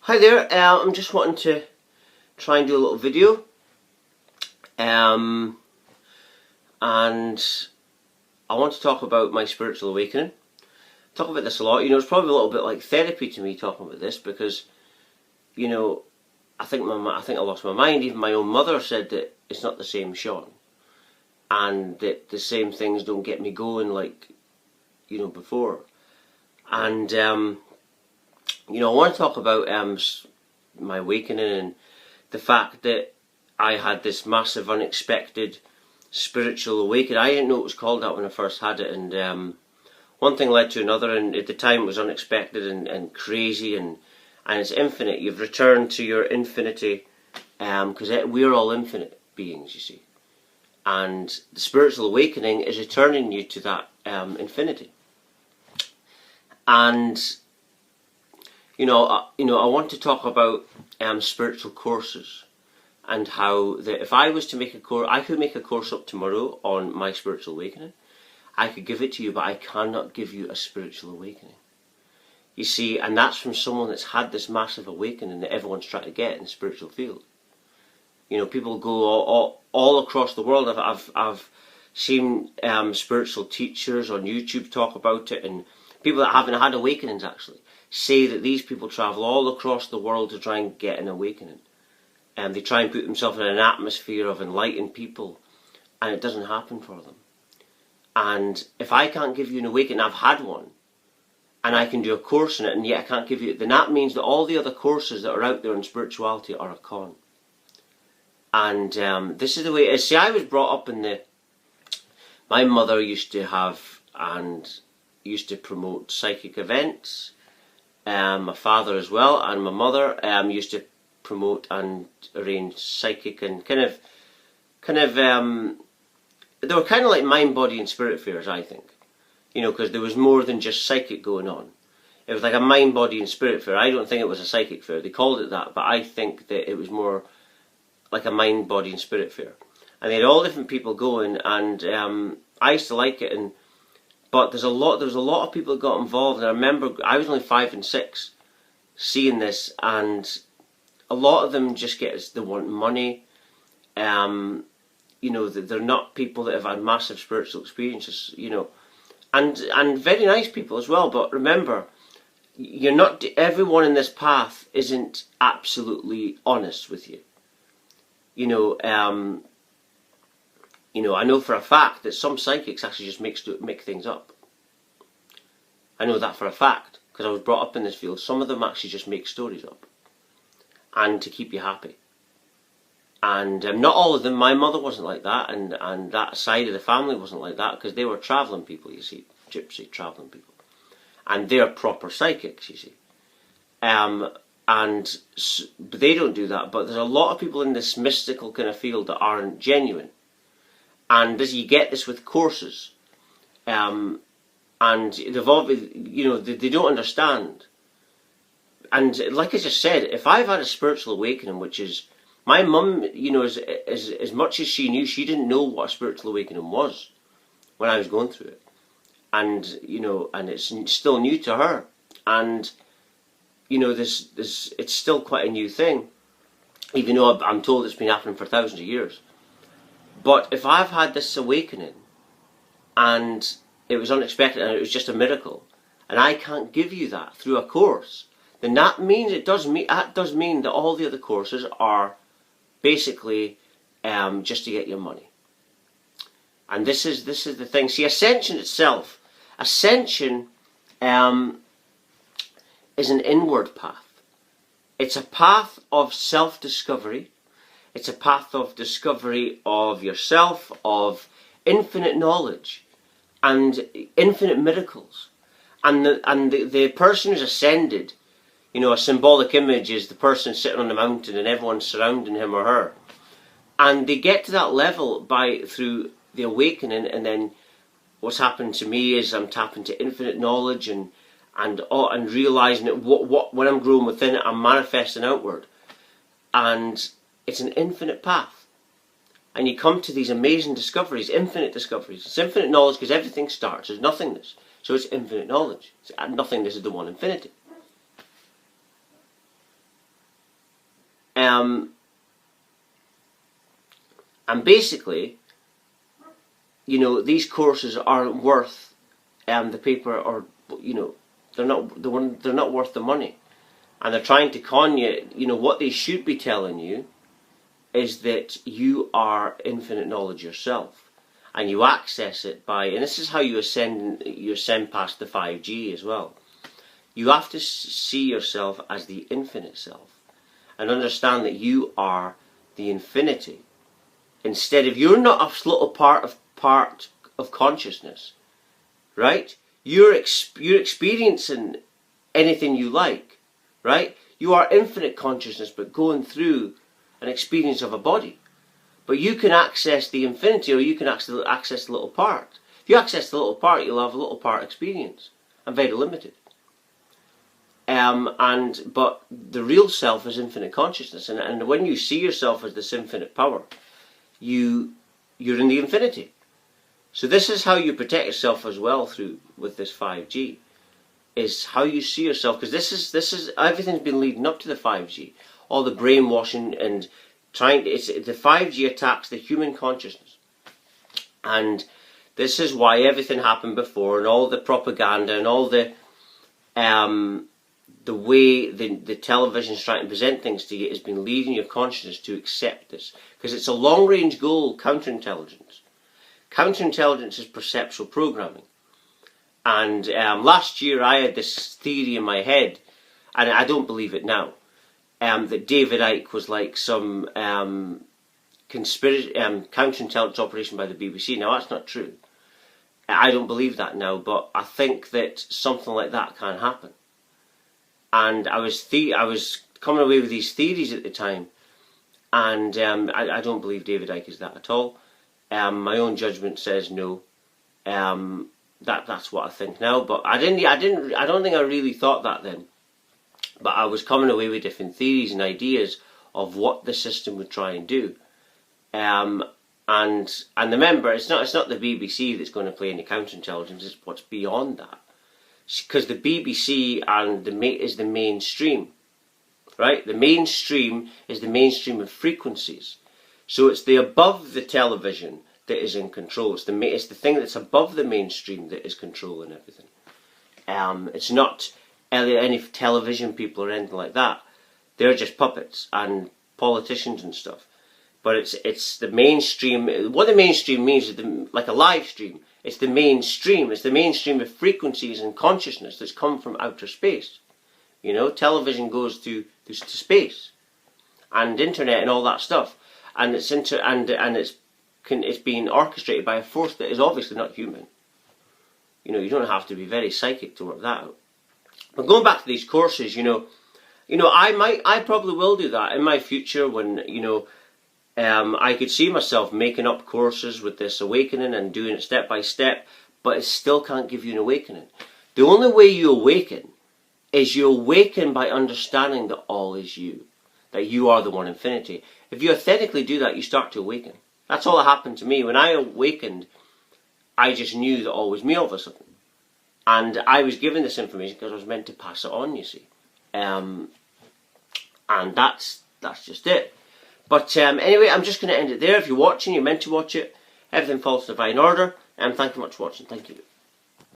Hi there, I'm just wanting to try and do a little video, and I want to talk about my spiritual awakening. I talk about this a lot. It's probably a little bit like therapy to me talking about this because, I think I lost my mind. Even my own mother said that it's not the same Sean, and that the same things don't get me going like, before. And I want to talk about my awakening and the fact that I had this massive, unexpected spiritual awakening. I didn't know it was called that when I first had it, and one thing led to another, and at the time it was unexpected and crazy, and it's infinite. You've returned to your infinity, because we're all infinite beings, you see. And the spiritual awakening is returning you to that infinity. And I want to talk about spiritual courses, and how that if I was to make a course, I could make a course up tomorrow on my spiritual awakening. I could give it to you, but I cannot give you a spiritual awakening. You see, and that's from someone that's had this massive awakening that everyone's trying to get in the spiritual field. People go all across the world. I've seen spiritual teachers on YouTube talk about it, and people that haven't had awakenings actually say that these people travel all across the world to try and get an awakening. And they try and put themselves in an atmosphere of enlightened people, and it doesn't happen for them. And if I can't give you an awakening, I've had one, and I can do a course in it, and yet I can't give you it, then that means that all the other courses that are out there in spirituality are a con. And this is the way it is. See, I was brought up in my mother used to have and used to promote psychic events. My father as well, and my mother used to promote and arrange psychic and kind of they were kind of like mind, body and spirit fairs, I think. Because there was more than just psychic going on. It was like a mind, body and spirit fair. I don't think it was a psychic fair. They called it that, but I think that it was more like a mind, body and spirit fair. And they had all different people going, and I used to like it, but there was a lot of people that got involved, and I remember I was only 5 and 6 seeing this, and a lot of them just they want money. They're not people that have had massive spiritual experiences, and very nice people as well. But remember, everyone in this path isn't absolutely honest with you. I know for a fact that some psychics actually just make things up. I know that for a fact, because I was brought up in this field. Some of them actually just make stories up, and to keep you happy. And not all of them. My mother wasn't like that, and that side of the family wasn't like that, because they were travelling people, you see, gypsy travelling people. And they're proper psychics, you see. But they don't do that, but there's a lot of people in this mystical kind of field that aren't genuine. And you get this with courses. And they've obviously, they don't understand. And like I just said, if I've had a spiritual awakening, which is, my mum, as much as she knew, she didn't know what a spiritual awakening was when I was going through it. And, and it's still new to her. And, it's still quite a new thing, even though I'm told it's been happening for thousands of years. But if I've had this awakening, and it was unexpected, and it was just a miracle, and I can't give you that through a course, then that means that does mean that all the other courses are basically just to get your money. And this is the thing. See, ascension itself, is an inward path. It's a path of self-discovery. It's a path of discovery of yourself, of infinite knowledge, and infinite miracles. And the person who's ascended, a symbolic image is the person sitting on the mountain and everyone's surrounding him or her. And they get to that level through the awakening, and then what's happened to me is I'm tapping to infinite knowledge and realising that when I'm growing within it, I'm manifesting outward. And it's an infinite path. And you come to these amazing discoveries, infinite discoveries. It's infinite knowledge because everything starts as nothingness. So it's infinite knowledge. Nothingness is the one infinity. And basically, you know, these courses aren't worth the paper, or you know, they're not worth the money, and they're trying to con you. You know, what they should be telling you is that you are infinite knowledge yourself, and you access it by, and this is how you ascend past the 5G as well. You have to see yourself as the infinite self, and understand that you are the infinity. Instead of, you're not a little part of consciousness, right? You're experiencing anything you like, right? You are infinite consciousness, but going through an experience of a body. But you can access the infinity, or you can access the little part. If you access the little part, you'll have a little part experience, and very limited. But the real self is infinite consciousness, and when you see yourself as this infinite power, you're in the infinity. So this is how you protect yourself as well with this 5G, is how you see yourself, because this is everything's been leading up to the 5G, all the brainwashing and the 5G attacks the human consciousness, and this is why everything happened before, and all the propaganda and all the way the television's trying to present things to you has been leading your consciousness to accept this, because it's a long-range goal. Counterintelligence is perceptual programming, and last year I had this theory in my head, and I don't believe it now, that David Icke was like some counterintelligence operation by the BBC. Now that's not true. I don't believe that now, but I think that something like that can happen. And I was coming away with these theories at the time, and I don't believe David Icke is that at all. My own judgment says no. That's what I think now. But I don't think I really thought that then. But I was coming away with different theories and ideas of what the system would try and do. And remember, it's not the BBC that's going to play in the counterintelligence. It's what's beyond that. Because the BBC is the mainstream, right? The mainstream is the mainstream of frequencies. So it's the above the television that is in control. It's the thing that's above the mainstream that is controlling everything. It's not any television people or anything like that. They're just puppets and politicians and stuff. But it's the mainstream. What the mainstream means is like a live stream. It's the mainstream. It's the mainstream of frequencies and consciousness that's come from outer space. You know, television goes to space, and internet and all that stuff, and it's being orchestrated by a force that is obviously not human. You know, you don't have to be very psychic to work that out. But going back to these courses, you know, I probably will do that in my future when, you know, I could see myself making up courses with this awakening and doing it step by step, but it still can't give you an awakening. The only way you awaken is you awaken by understanding that all is you, that you are the one infinity. If you authentically do that, you start to awaken. That's all that happened to me. When I awakened, I just knew that all was me all of a sudden. And I was given this information because I was meant to pass it on, you see. And that's just it. But anyway, I'm just going to end it there. If you're watching, you're meant to watch it. Everything falls to divine order. Thank you very much for watching. Thank you.